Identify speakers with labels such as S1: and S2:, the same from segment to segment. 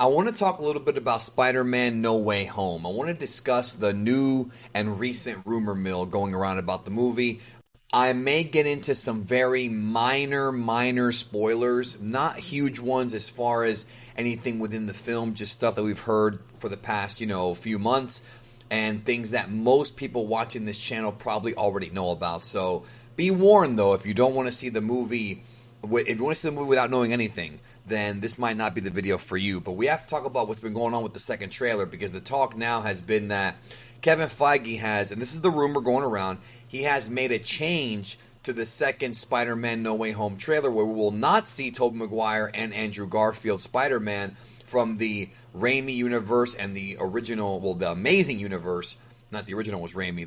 S1: I want to talk a little bit about Spider-Man No Way Home. I want to discuss the new and recent rumor mill going around about the movie. I may get into some very minor spoilers, not huge ones as far as anything within the film, just stuff that we've heard for the past, few months, and things that most people watching this channel probably already know about. So be warned, though, if you don't want to see the movie, if you want to see the movie without knowing anything, then this might not be the video for you. But we have to talk about what's been going on with the second trailer, because the talk now has been that Kevin Feige has, and this is the rumor going around, he has made a change to the second Spider-Man No Way Home trailer, where we will not see Tobey Maguire and Andrew Garfield Spider-Man from the Raimi universe and the original, well, the Amazing universe. Not the original was Raimi,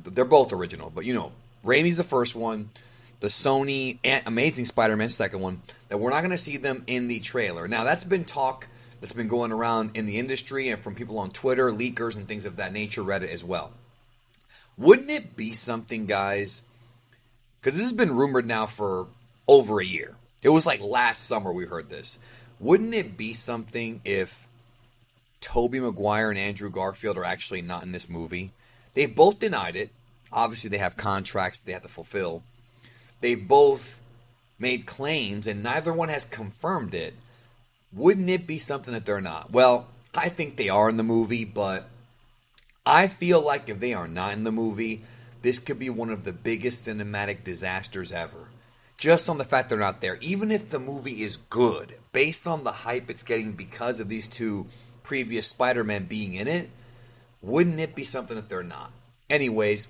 S1: they're both original, but Raimi's the first one, the Sony Amazing Spider-Man second one, that we're not going to see them in the trailer. Now, that's been talk that's been going around in the industry and from people on Twitter, leakers, and things of that nature, Reddit as well. Wouldn't it be something, guys? Because this has been rumored now for over a year. It was like last summer we heard this. Wouldn't it be something if Tobey Maguire and Andrew Garfield are actually not in this movie? They've both denied it. Obviously, they have contracts they have to fulfill. They've both made claims, and neither one has confirmed it. Wouldn't it be something if they're not? Well, I think they are in the movie, but I feel like if they are not in the movie, this could be one of the biggest cinematic disasters ever. Just on the fact they're not there. Even if the movie is good, based on the hype it's getting because of these two previous Spider-Man being in it, wouldn't it be something if they're not? Anyways,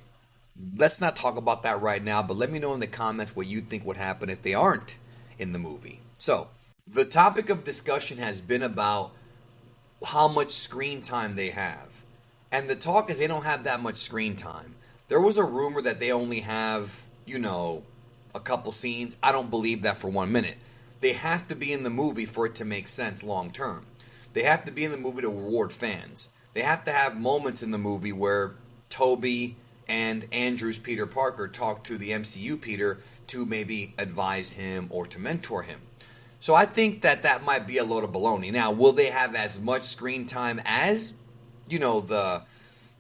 S1: let's not talk about that right now, but let me know in the comments what you think would happen if they aren't in the movie. So, the topic of discussion has been about how much screen time they have. And the talk is they don't have that much screen time. There was a rumor that they only have, a couple scenes. I don't believe that for 1 minute. They have to be in the movie for it to make sense long term. They have to be in the movie to reward fans. They have to have moments in the movie where Toby and Andrew's Peter Parker talk to the MCU Peter to maybe advise him or to mentor him. So I think that might be a load of baloney. Now, will they have as much screen time as, the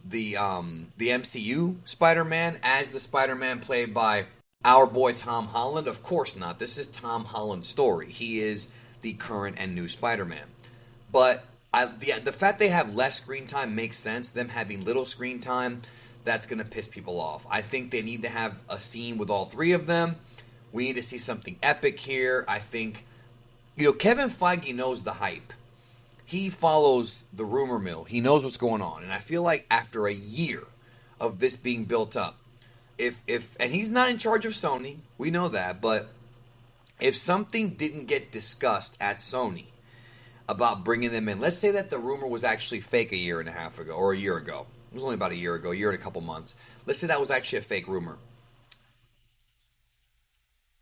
S1: MCU Spider-Man, as the Spider-Man played by our boy Tom Holland? Of course not. This is Tom Holland's story. He is the current and new Spider-Man. But the fact they have less screen time makes sense. Them having little screen time, that's going to piss people off. I think they need to have a scene with all three of them. We need to see something epic here. I think, Kevin Feige knows the hype. He follows the rumor mill. He knows what's going on. And I feel like after a year of this being built up, and he's not in charge of Sony, we know that, but if something didn't get discussed at Sony about bringing them in, let's say that the rumor was actually fake a year and a half ago, or a year ago. It was only about a year ago, a year and a couple months. Let's say that was actually a fake rumor.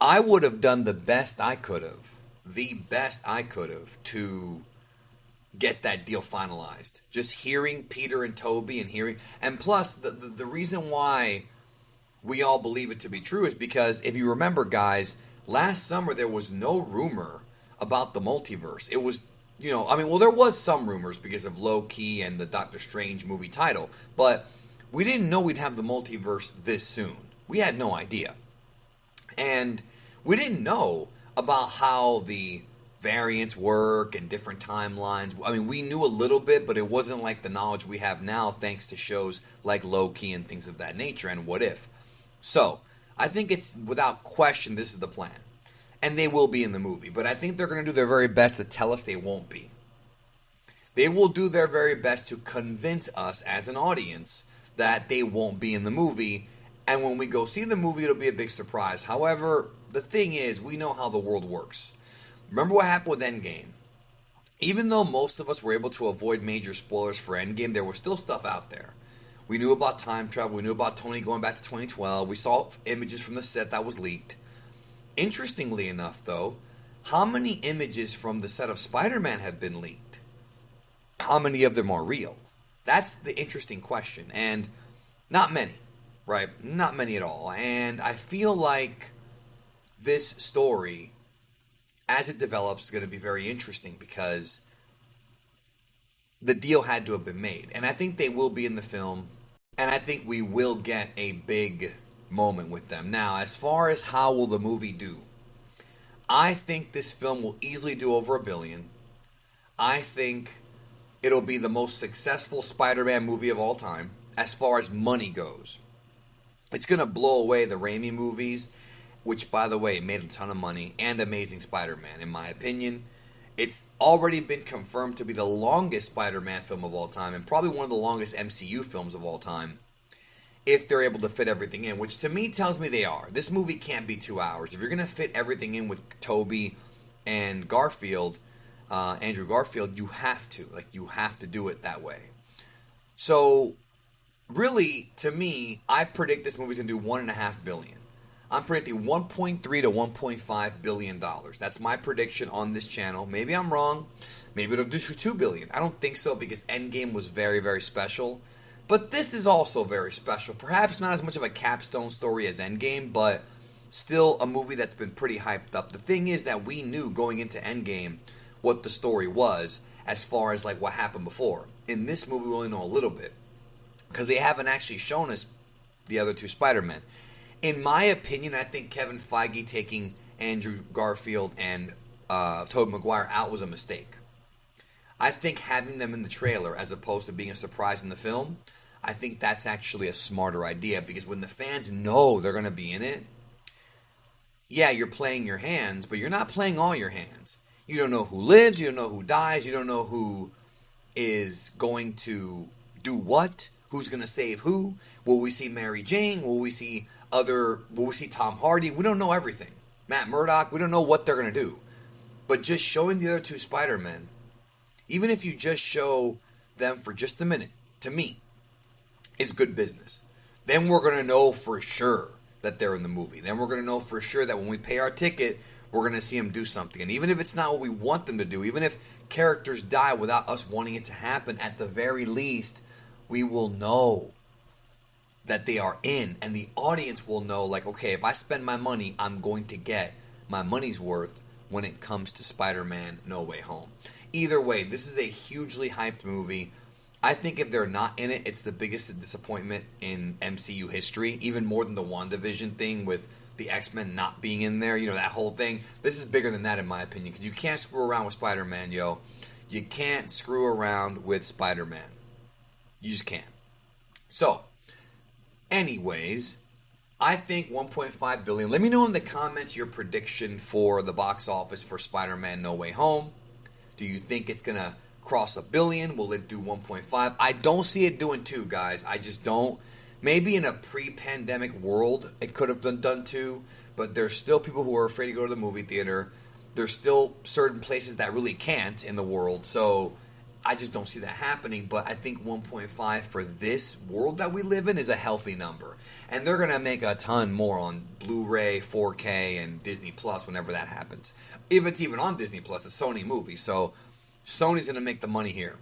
S1: I would have done the best I could have to get that deal finalized. Just hearing Peter and Toby and plus the reason why we all believe it to be true is because if you remember, guys, last summer there was no rumor about the multiverse. It was, there was some rumors because of Loki and the Doctor Strange movie title, but we didn't know we'd have the multiverse this soon. We had no idea. And we didn't know about how the variants work and different timelines. We knew a little bit, but it wasn't like the knowledge we have now thanks to shows like Loki and things of that nature and What If. So, I think it's without question this is the plan. And they will be in the movie. But I think they're going to do their very best to tell us they won't be. They will do their very best to convince us as an audience that they won't be in the movie. And when we go see the movie, it'll be a big surprise. However, the thing is, we know how the world works. Remember what happened with Endgame. Even though most of us were able to avoid major spoilers for Endgame, there was still stuff out there. We knew about time travel. We knew about Tony going back to 2012. We saw images from the set that was leaked. Interestingly enough, though, how many images from the set of Spider-Man have been leaked? How many of them are real? That's the interesting question. And not many, right? Not many at all. And I feel like this story, as it develops, is going to be very interesting because the deal had to have been made. And I think they will be in the film. And I think we will get a big moment with them. Now, as far as how will the movie do, I think this film will easily do over $1 billion. I think it'll be the most successful Spider-Man movie of all time as far as money goes. It's going to blow away the Raimi movies, which, by the way, made a ton of money, and Amazing Spider-Man, in my opinion. It's already been confirmed to be the longest Spider-Man film of all time, and probably one of the longest MCU films of all time, if they're able to fit everything in, which to me tells me they are. This movie can't be 2 hours. If you're going to fit everything in with Tobey and Garfield, Andrew Garfield, you have to. Like, you have to do it that way. So, really, to me, I predict this movie's going to do $1.5 billion. I'm predicting $1.3 to $1.5 billion. That's my prediction on this channel. Maybe I'm wrong. Maybe it'll do $2 billion. I don't think so because Endgame was very, very special. But this is also very special. Perhaps not as much of a capstone story as Endgame, but still a movie that's been pretty hyped up. The thing is that we knew going into Endgame what the story was as far as like what happened before. In this movie, we only know a little bit because they haven't actually shown us the other two Spider-Men. In my opinion, I think Kevin Feige taking Andrew Garfield and Tobey Maguire out was a mistake. I think having them in the trailer as opposed to being a surprise in the film, I think that's actually a smarter idea because when the fans know they're going to be in it, yeah, you're playing your hands, but you're not playing all your hands. You don't know who lives, you don't know who dies, you don't know who is going to do what, who's going to save who. Will we see Mary Jane? Will we see Tom Hardy? We don't know everything. Matt Murdock, we don't know what they're going to do. But just showing the other two Spider-Men, even if you just show them for just a minute, to me, is good business. Then we're going to know for sure that they're in the movie. Then we're going to know for sure that when we pay our ticket, we're going to see them do something. And even if it's not what we want them to do, even if characters die without us wanting it to happen, at the very least, we will know that they are in. And the audience will know, like, okay, if I spend my money, I'm going to get my money's worth when it comes to Spider-Man No Way Home. Either way, this is a hugely hyped movie. I think if they're not in it, it's the biggest disappointment in MCU history, even more than the WandaVision thing with the X-Men not being in there, you know, that whole thing. This is bigger than that in my opinion, because you can't screw around with Spider-Man, yo. You can't screw around with Spider-Man. You just can't. So, anyways, I think $1.5 billion. Let me know in the comments your prediction for the box office for Spider-Man No Way Home. Do you think it's going to cross $1 billion? Will it do 1.5? I don't see it doing 2, guys. I just don't. Maybe in a pre-pandemic world, it could have been done 2, but there's still people who are afraid to go to the movie theater. There's still certain places that really can't in the world, so I just don't see that happening. But I think 1.5 for this world that we live in is a healthy number. And they're going to make a ton more on Blu-ray, 4K, and Disney Plus whenever that happens. If it's even on Disney Plus, it's a Sony movie, so Sony's going to make the money here.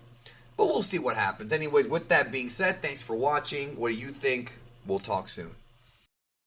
S1: But we'll see what happens. Anyways, with that being said, thanks for watching. What do you think? We'll talk soon.